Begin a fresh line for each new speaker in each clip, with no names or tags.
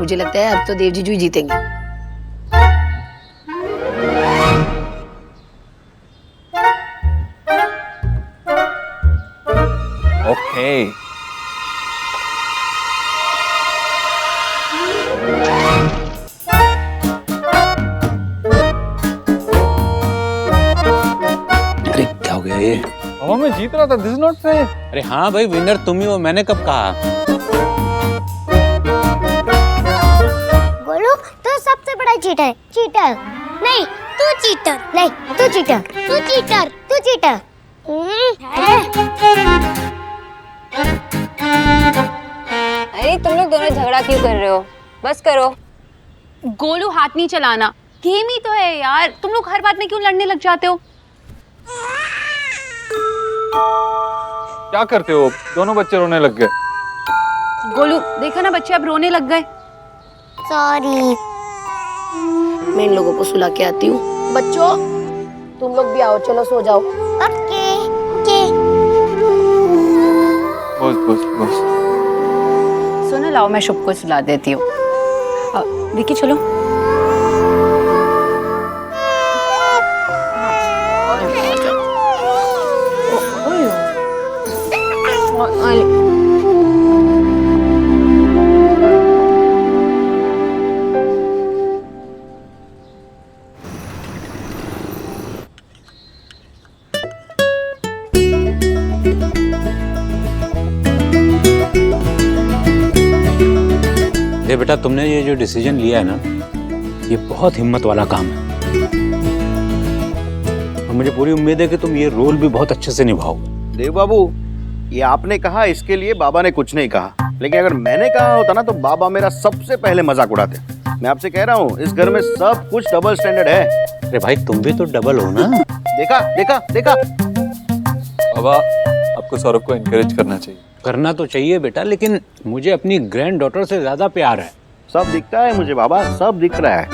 मुझे लगता है अब तो देव जीजू ही जीतेंगे।
ओके
अरे क्या हो गया ये?
मामा मैं जीत रहा था, दिस इज नॉट फेयर।
अरे हाँ भाई, विनर तुम ही हो, मैंने कब कहा?
बोलो तो सबसे बड़ा चीटर। चीटर नहीं, तू चीटर। नहीं, तू चीटर। तू चीटर। तू चीटर।
अरे तुम लोग दोनों झगड़ा क्यों कर रहे हो? बस करो।
गोलू हाथ नहीं चलाना, गेम ही तो है यार, तुम लोग हर बात में क्यों लड़ने लग जाते हो?
क्या करते हो? दोनों बच्चे रोने लग गए।
गोलू देखा ना, बच्चे अब रोने लग गए।
सॉरी।
मैं इन लोगों को सुला के आती हूँ। बच्चों तुम लोग भी आओ, चलो सो जाओ।
Okay okay.
बस बस बस।
सुनो, लाओ मैं शुभ को सुला देती हूँ। विकी चलो।
अरे बेटा, तुमने ये जो डिसीजन लिया है ना, ये बहुत हिम्मत वाला काम है और मुझे पूरी उम्मीद है कि तुम ये रोल भी बहुत अच्छे से निभाओगे।
देव बाबू, ये आपने कहा, इसके लिए बाबा ने कुछ नहीं कहा, लेकिन अगर मैंने कहा होता ना तो बाबा मेरा सबसे पहले मजाक उड़ाते। मैं आपसे कह रहा हूँ, इस घर में सब कुछ डबल स्टैंडर्ड है।
अरे भाई, तुम भी तो डबल हो ना।
देखा देखा देखा।
बाबा, आपको सौरभ को एनकरेज करना चाहिए।
करना तो चाहिए बेटा, लेकिन मुझे अपनी ग्रैंड डॉटर से ज्यादा प्यार है।
सब दिखता है मुझे बाबा, सब दिख रहा है।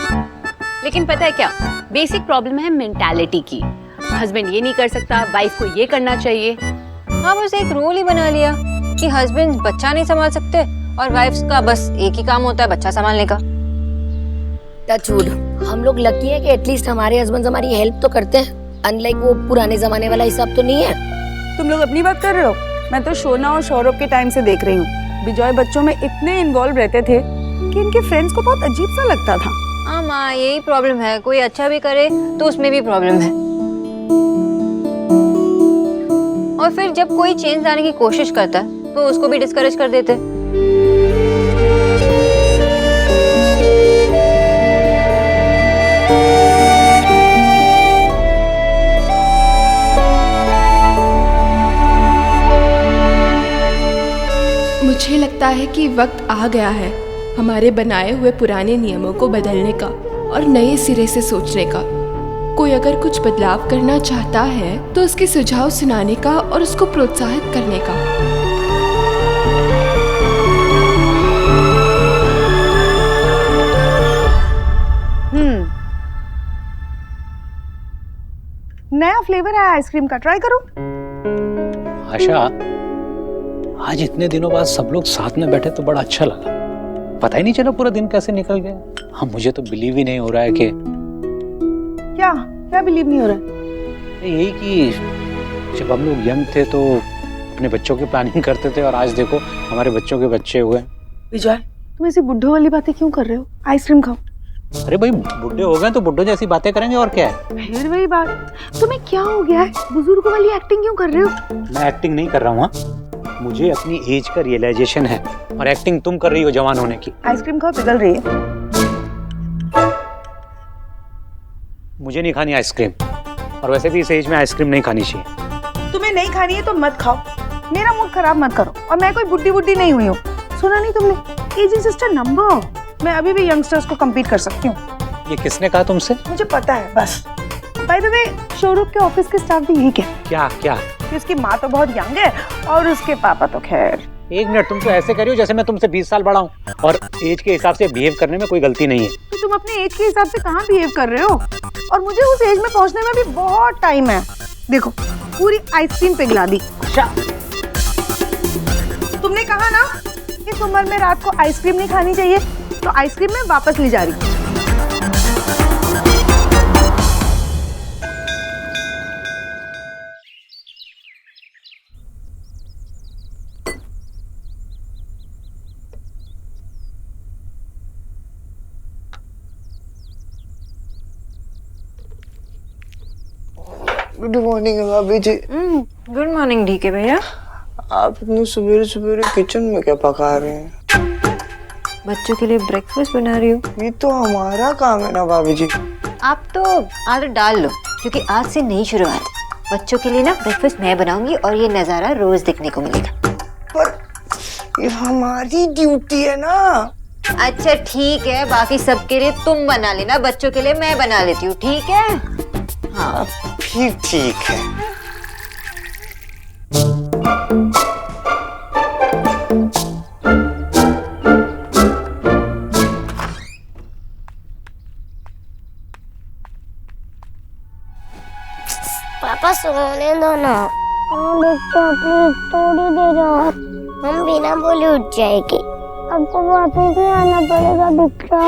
लेकिन पता है क्या, बेसिक प्रॉब्लम है मेंटालिटी की। हस्बैंड ये नहीं कर सकता, वाइफ को ये करना चाहिए।
हाँ, बस एक रूल ही बना लिया कि हस्बैंड बच्चा नहीं संभाल सकते और वाइफ्स का बस एक ही काम होता है, बच्चा संभालने का।
टचवुड, हम लोग लकी है कि एटलीस्ट हमारे हस्बैंड हमारी हेल्प तो करते हैं, अनलाइक वो पुराने जमाने वाला हिसाब तो नहीं है।
तुम लोग अपनी बात कर रहे हो? मैं तो शोना और सौरभ के टाइम से देख रही हूँ। बिजॉय बच्चों में इतने इन्वॉल्व रहते थे कि इनके फ्रेंड्स को बहुत अजीब सा लगता था।
हाँ माँ, यही प्रॉब्लम है, कोई अच्छा भी करे तो उसमें भी प्रॉब्लम है। और फिर जब कोई चेंज लाने की कोशिश करता है तो उसको भी डिस्करेज कर देते।
मुझे लगता है कि वक्त आ गया है हमारे बनाए हुए पुराने नियमों को बदलने का और नए सिरे से सोचने का। कोई अगर कुछ बदलाव करना चाहता है तो उसके सुझाव सुनाने का और उसको प्रोत्साहित करने का।
नया फ्लेवर है आइसक्रीम का, ट्राई करो।
आशा, आज इतने दिनों बाद सब लोग साथ में बैठे तो बड़ा अच्छा लगा। पता ही नहीं चला पूरा दिन कैसे निकल गया। हाँ, मुझे तो बिलीव ही नहीं हो रहा है कि
क्या क्या बिलीव नहीं हो रहा है?
यही कि जब हम लोग यंग थे तो अपने बच्चों की प्लानिंग करते थे और आज देखो हमारे बच्चों के बच्चे हुए।
विजय, तुम ऐसी बुड्ढों वाली बातें क्यों कर रहे हो? आइसक्रीम खाओ।
अरे भाई, बुढ़े हो गए तो बुढ़ों जैसी बातें करेंगे और क्या है।
फिर वही बात, तुम्हें क्या हो गया है? बुजुर्गों वाली एक्टिंग क्यों कर रहे हो?
मैं एक्टिंग नहीं कर रहा हूँ, मुझे अपनी एज का रियलाइजेशन है और एक्टिंग तुम कर रही हो जवान होने की।
आइसक्रीम खाओ, पिघल रही है।
मुझे नहीं खानी आइसक्रीम, और वैसे भी इस एज में आइसक्रीम नहीं खानी चाहिए।
तुम्हें नहीं खानी है तो मत खाओ, मेरा मूड खराब मत करो। और मैं कोई बुड्ढी बुड्ढी नहीं हुई हूँ, सुना नहीं तुमने? Age is just a number. मैं अभी भी यंगस्टर्स को कम्पीट कर सकती हूँ।
ये किसने कहा तुमसे?
मुझे पता है बस। बाय द वे, शोरूम के ऑफिस के स्टाफ भी यही कहते
क्या क्या?
हैं कि उसकी माँ तो बहुत यंग है और उसके पापा तो खैर।
एक मिनट, तुम तो ऐसे कर रही हो जैसे मैं तुमसे 20 साल बड़ा हूँ, और एज के हिसाब से बिहेव करने में कोई गलती नहीं है।
तो तुम अपने एज के हिसाब से कहाँ बिहेव कर रहे हो? और मुझे उस एज में पहुँचने में भी बहुत टाइम है। देखो, पूरी आइसक्रीम पिघला दी। तुमने कहा ना इस उम्र में रात को आइसक्रीम नहीं खानी चाहिए, तो आइसक्रीम मैं वापस ले जा रही हूँ।
गुड मॉर्निंग भाभी जी।
गुड मॉर्निंग ढीके भैया।
आप इतनी सवेरे सवेरे किचन में क्या पका रहे हैं?
बच्चों के लिए ब्रेकफास्ट बना रही हूँ।
ये तो हमारा काम है ना भाभी जी।
आप तो आदत डाल लो, क्योंकि आज से नई शुरुआत। बच्चों के लिए ना ब्रेकफास्ट मैं बनाऊंगी और ये नज़ारा रोज देखने को मिलेगा।
पर ये हमारी ड्यूटी है ना।
अच्छा ठीक है, बाकी सबके लिए तुम बना लेना, बच्चों के लिए मैं बना लेती हूँ, ठीक है? हाँ
फिर ठीक है।
पापा सोने दो ना। बच्चा प्लीज थोड़ी देर और। हम बिना बोले उठ जाएगी। आपको वापस ही आना पड़ेगा बिच्चा।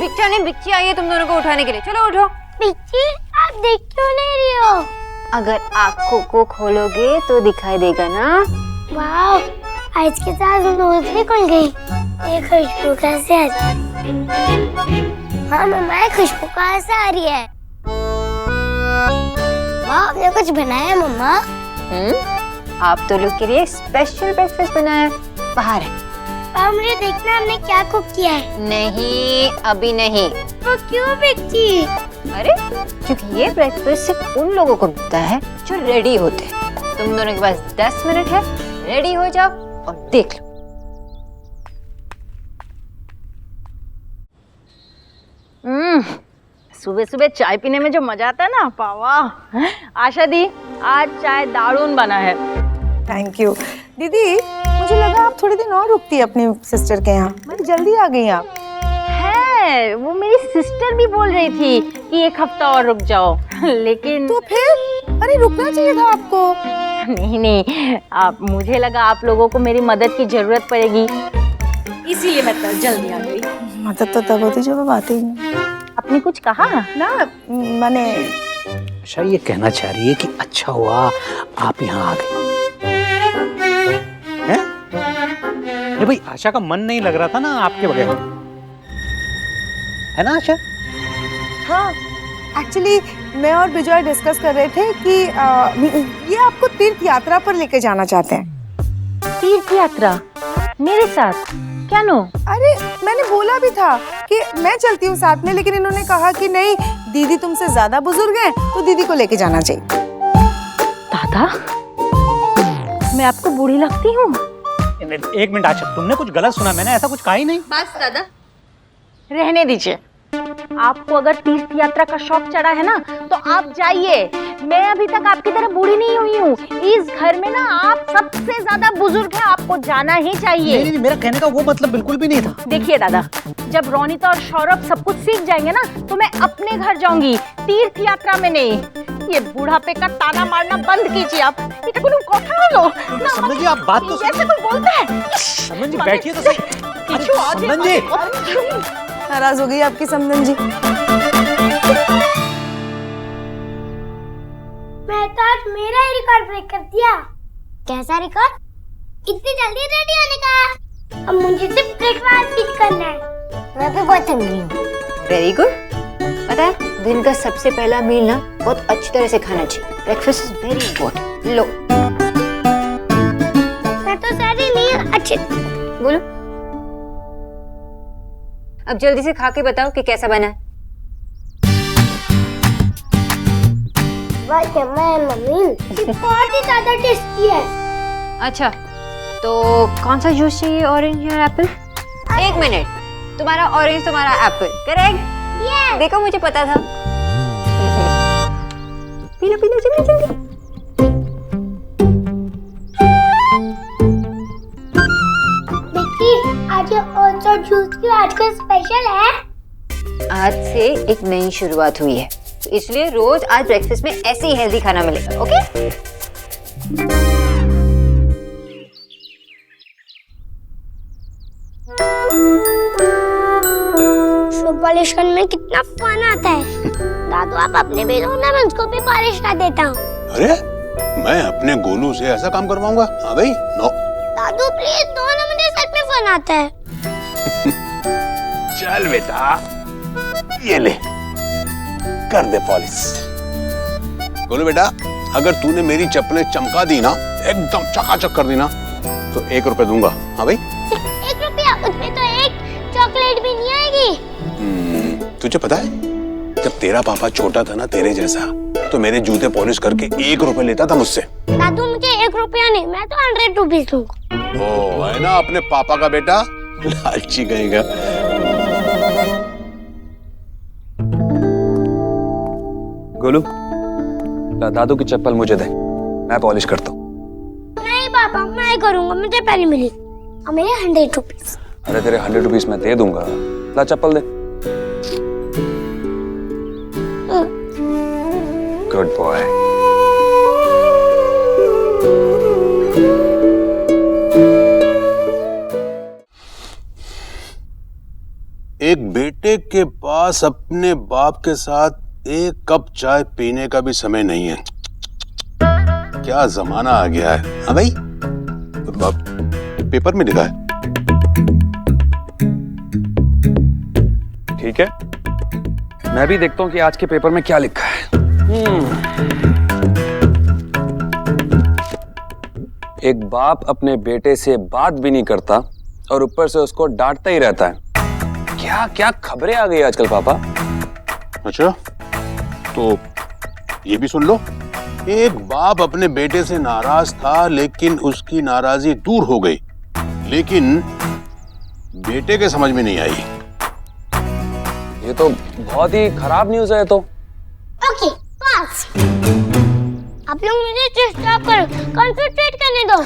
बिच्चा नहीं, बिच्ची आई है तुम दोनों को उठाने के लिए। चलो उठो।
बिच्ची आप देख क्यों नहीं रही हो?
अगर आँखों को खोलोगे तो दिखाई देगा ना।
वाह, आज के साथ नोज भी खुल गई। ये खुशबू कैसे आ रही है? हाँ मम्मा, ये खुशबू कहाँ से आ रही है? वाह, आपने कुछ बनाया है मम्मा?
आप तो लोग के लिए स्पेशल ब्रेकफास्ट बनाया है। बाहर है।
पापा मुझे देखना हमने क्या कुक किया है।
नहीं, अभी नहीं।
वो क्यों बिच्ची?
अरे क्योंकि ये ब्रेकफास्ट सिर्फ उन लोगों को मिलता है जो रेडी होते हैं। तुम दोनों के पास 10 मिनट है, रेडी हो जाओ और देख लो।
सुबह सुबह चाय पीने में जो मजा आता है ना पावा। आशा दी, आज चाय दारुण बना है।
थैंक यू दीदी। मुझे लगा आप थोड़े दिन और रुकती है अपनी सिस्टर के यहाँ। बड़ी जल्दी आ गई आप।
है, वो मेरी सिस्टर भी बोल रही थी कि एक हफ्ता और रुक जाओ, लेकिन
तो फिर अरे रुकना चाहिए था आपको।
नहीं, आप मुझे लगा आप लोगों को मेरी मदद की जरूरत पड़ेगी, इसीलिए मैं तो जल्दी आ गई।
मदद तो तब होती जब बात ही नहीं।
आपने कुछ कहा
ना? मैंने
आशा ये कहना चाह रही है कि अच्छा हुआ आप यहाँ आ गए। हैं? अरे भाई आशा का मन नहीं लग रहा था ना आपके बगैर, है ना आशा?
हाँ, एक्चुअली मैं और विजय डिस्कस कर रहे थे कि ये आपको तीर्थ यात्रा पर लेके जाना चाहते हैं।
तीर्थ यात्रा मेरे साथ? क्या नो?
अरे मैंने बोला भी था कि मैं चलती हूँ साथ में, लेकिन इन्होंने कहा कि नहीं, दीदी तुमसे ज्यादा बुजुर्ग हैं तो दीदी को लेके जाना चाहिए।
दादा, मैं आपको बूढ़ी लगती हूँ?
एक मिनट आशा, तुमने कुछ गलत सुना, मैंने ऐसा कुछ कहा ही नहीं।
बस दादा, रहने दीजिए। आपको अगर तीर्थ यात्रा का शौक चढ़ा है ना तो आप जाइए। मैं अभी तक आपकी तरह बूढ़ी नहीं हुई हूँ। इस घर में ना आप सबसे ज्यादा बुजुर्ग हैं, आपको जाना ही चाहिए।
नहीं, मेरा कहने का वो मतलब बिल्कुल भी नहीं था।
देखिए दादा, जब रोनिता और सौरभ सब कुछ सीख जाएंगे ना तो मैं अपने घर जाऊंगी, तीर्थ यात्रा में नहीं। ये बुढ़ापे का ताना मारना बंद कीजिए आप। ये कोई कथा लो ना,
समझ जी, आप बात तो
ऐसे कोई बोलता है?
समझ जी, बैठिए तो सही। समझ जी,
नाराज हो गई आपकी समधन जी।
मैं तो आज मेरा ही रिकॉर्ड ब्रेक कर दिया। कैसा रिकॉर्ड? इतनी जल्दी रेडी होने का? अब मुझे सिर्फ ब्रेकफास्ट ही करना है। मैं भी बहुत हंग्री हूँ।
Very good. पता है, दिन का सबसे पहला मील ना बहुत अच्छी तरह से खाना चाहिए। Breakfast is very important. लो।
मैं तो सारी नहीं अच्छी।
बोलो। अब जल्दी से खा के बताओ कि कैसा बना है।
मम्मी बहुत ही ज्यादा टेस्टी है।
अच्छा, तो कौन सा जूस चाहिए, ऑरेंज या एप्पल? एक मिनट, तुम्हारा ऑरेंज, तुम्हारा एप्पल, करेक्ट? देखो मुझे पता था। पी लो जल्दी जल्दी।
आज और जूस की आजकल स्पेशल है।
आज से एक नई शुरुआत हुई है, तो इसलिए रोज आज ब्रेकफास्ट में ऐसे ही हेल्दी खाना मिलेगा, ओके?
पॉलिश करने में कितना फन आता है। दादू आप अपने भी दो ना, मैं उसको भी पॉलिश कर देता हूँ।
अरे मैं अपने गोलू से ऐसा काम करवाऊंगा? हाँ भाई, नो।
दादू प्लीज दो ना, मुझे सच में फन आता है।
चल बेटा, ये ले, कर दे पॉलिश। गोलू बेटा, अगर तूने मेरी चप्पलें चमका दी ना, एकदम चकाचक कर दी ना, तो 1 रुपए दूंगा। हाँ भाई?
1 रुपया? उसमें तो एक चॉकलेट भी नहीं आएगी।
तुझे पता है, जब तेरा पापा छोटा था ना, तेरे जैसा, तो मेरे जूते पॉलिश करके 1 रुपए लेता था मुझसे।
दादू मुझे 1 रुपया नहीं, मैं तो 100 रुपीज लूंगा।
ओ, है ना अपने पापा का बेटा, लालची कहेगा।
गोलू, दादू की चप्पल मुझे दे, मैं पॉलिश करता हूँ।
नहीं पापा, मैं करूंगा, मुझे पहले मिली। और मेरे 100 रुपीज।
अरे तेरे 100 रुपीज मैं दे दूंगा, ला चप्पल दे। Good boy.
एक बेटे के पास अपने बाप के साथ 1 कप चाय पीने का भी समय नहीं है। क्या जमाना आ गया है। हाँ भाई, पेपर में लिखा है।
ठीक है, मैं भी देखता हूँ कि आज के पेपर में क्या लिखा है। एक बाप अपने बेटे से बात भी नहीं करता और ऊपर से उसको डांटता ही रहता है। क्या क्या खबरें आ गई आजकल पापा।
अच्छा, तो ये भी सुन लो। एक बाप अपने बेटे से नाराज था, लेकिन उसकी नाराजी दूर हो गई, लेकिन बेटे के समझ में नहीं आई।
ये तो बहुत ही खराब न्यूज़ है। तो
ओके, पास। आप लोग मुझे डिस्टर्ब करो, कंसंट्रेट करने दो।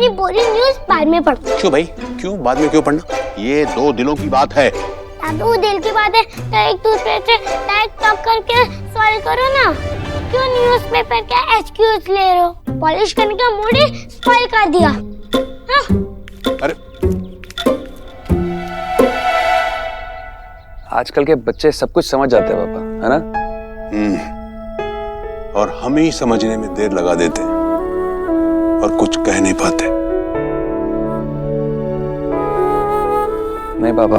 ये बोरिंग न्यूज़ बाद में पढ़ो।
क्यों भाई, क्यों बाद में क्यों पढ़ना? ये 2 दिनों की बात है।
दादू दिल की बात है तो एक दूसरे से डायरेक्ट टॉक करके सॉल्व करो ना। क्यों न्यूज़पेपर का एक्सक्यूज ले रहे हो? पॉलिश करने का मूड ही स्पॉइल कर दिया। हाँ?
अरे
आजकल के बच्चे सब कुछ समझ जाते हैं पापा, है ना?
और हम ही समझने में देर लगा देते हैं और कुछ कह नहीं पाते।
नहीं पापा,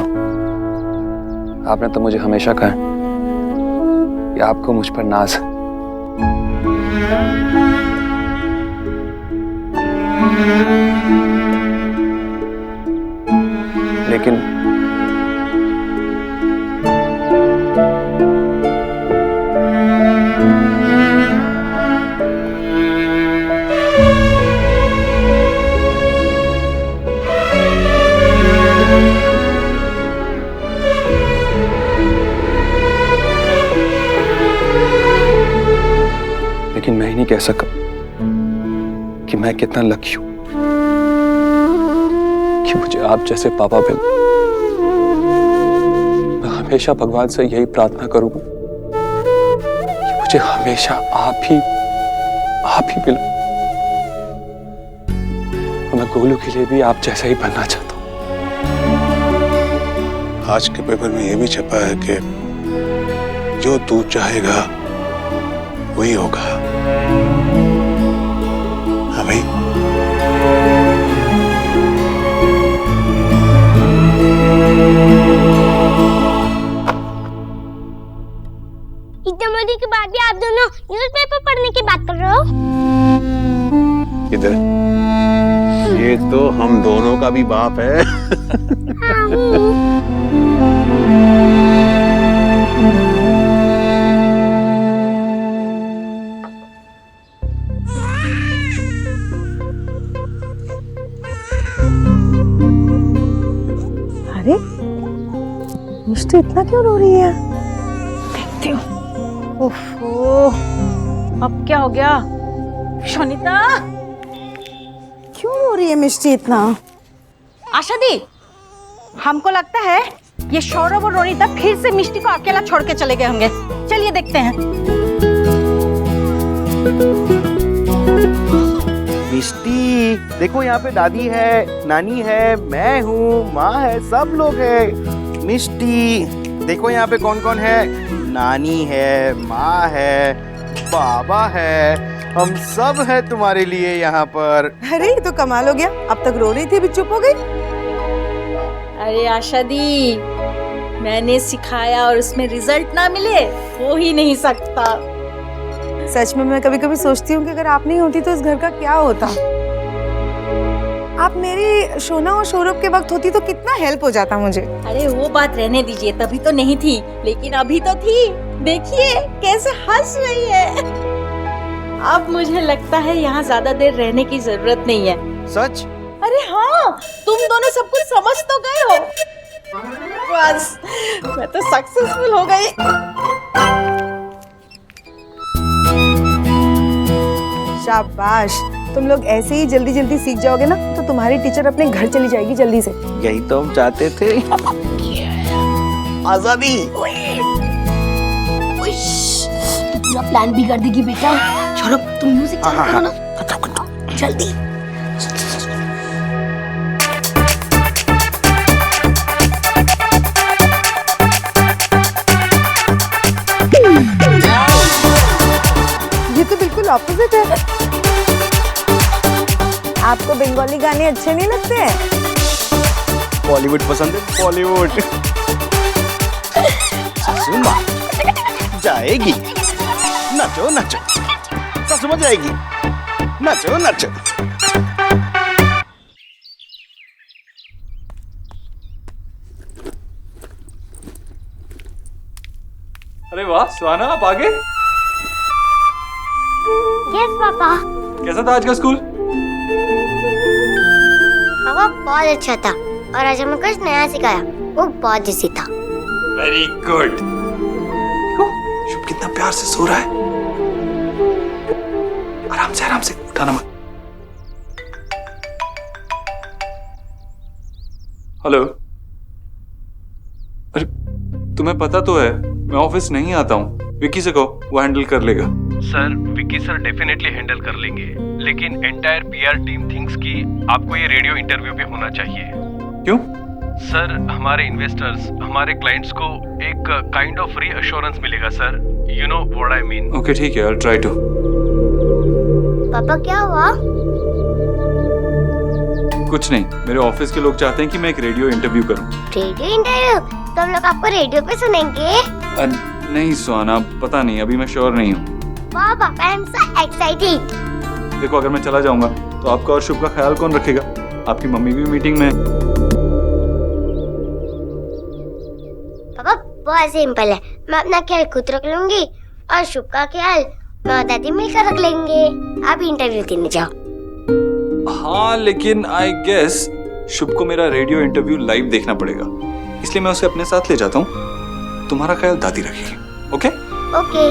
आपने तो मुझे हमेशा कहा कि आपको मुझ पर नाज है। लेकिन मैं ही नहीं कह सका कि मैं कितना लकी हूं कि मुझे आप जैसे पापा मिले। मैं हमेशा भगवान से यही प्रार्थना करूंगा कि मुझे हमेशा आप ही मिले। और मैं गोलू के लिए भी आप जैसा ही बनना चाहता हूं।
आज के पेपर में यह भी छपा है कि जो तू चाहेगा वही होगा। हाँ भाई।
इतनी बड़ी की बात भी आप दोनों न्यूज़पेपर पढ़ने की बात कर रहे हो?
इधर, ये तो हम दोनों का भी बाप है।
अरे मिष्टी इतना क्यों रो रही है? देखती हूँ।
ओहो, अब क्या हो गया? शोनिता,
क्यों रो रही है मिष्टी इतना?
आशा दी, हमको लगता है ये सौरभ और रोनिता फिर से मिष्टी को अकेला छोड़ के चले गए होंगे। चलिए देखते हैं।
मिष्टी, देखो यहाँ पे दादी है, नानी है, मैं हूँ, माँ है, सब लोग हैं। मिष्टी, देखो यहाँ पे कौन कौन है। नानी है, माँ है, बाबा है, हम सब है तुम्हारे लिए यहाँ पर।
अरे ये तो कमाल हो गया, अब तक रो रही थी अभी चुप हो गई।
अरे आशा दी, मैंने सिखाया और उसमें रिजल्ट ना मिले हो ही नहीं सकता।
सच में मैं कभी कभी सोचती हूँ कि अगर आप नहीं होती तो इस घर का क्या होता। आप मेरी शोना और सौरभ के वक्त होती तो कितना हेल्प हो जाता मुझे।
अरे वो बात रहने दीजिए, तभी तो नहीं थी, लेकिन अभी तो थी। देखिए कैसे हंस रही है। अब मुझे लगता है यहाँ ज्यादा देर रहने की जरूरत नहीं है।
सच?
अरे हाँ, तुम दोनों सब कुछ समझ तो गए हो। बस मैं तो सक्सेसफुल हो गई।
शाबाश, तुम लोग ऐसे ही जल्दी जल्दी सीख जाओगे ना तो तुम्हारी टीचर अपने घर चली जाएगी जल्दी से।
यही तो हम चाहते थे। आजादी।
पूरा प्लान भी कर देगी बेटा। चलो तुम म्यूजिक चालू करो ना जल्दी।
ये तो बिल्कुल ऑपोजिट है। आपको बंगाली गाने अच्छे नहीं लगते हैं?
बॉलीवुड पसंद है, बॉलीवुड। सासू माँ जाएगी, नाचो नाचो, सासू माँ जाएगी, नाचो नाचो।
अरे वाह सुहाना, आप आ गए।
Yes papa.
कैसा था आज का स्कूल?
पापा बहुत अच्छा था और आज हमें कुछ नया सिखाया, वो बहुत इजी था।
Very good. शुभ कितना प्यार से सो रहा है। आराम से उठाना मत। हेलो। अरे तुम्हें पता तो है मैं ऑफिस नहीं आता हूँ। विक्की से कहो, वो हैंडल कर लेगा।
Sir Vicky sir definitely handle कर लेंगे, लेकिन एंटायर पीआर टीम थिंक्स कि आपको ये रेडियो इंटरव्यू पे होना चाहिए।
क्यों?
सर हमारे इन्वेस्टर्स, हमारे क्लाइंट्स को एक काइंड ऑफ रीअश्योरेंस मिलेगा sir. You know what I mean.
Okay ठीक है, आई विल ट्राई टू।
पापा क्या हुआ?
कुछ नहीं, मेरे ऑफिस के लोग चाहते हैं कि मैं एक रेडियो इंटरव्यू करूं।
Radio interview? तो हम लोग आपको रेडियो पे सुनेंगे?
नहीं सुहाना, पता नहीं, अभी मैं श्योर नहीं हूँ।
वाह पापा, आई एम सो एक्साइटेड।
देखो अगर मैं चला जाऊंगा तो आपका और शुभ का ख्याल कौन रखेगा? आपकी मम्मी भी मीटिंग में है।
पापा बहुत सिंपल है, मैं अपना ख्याल खुद रख लूंगी और शुभ का ख्याल मैं और दादी मिलकर रख लेंगे। आप इंटरव्यू देने जाओ।
हाँ लेकिन आई गेस शुभ को मेरा रेडियो इंटरव्यू लाइव देखना पड़ेगा, इसलिए मैं उसे अपने साथ ले जाता हूँ। तुम्हारा ख्याल दादी रखेगी। ओके?
ओके।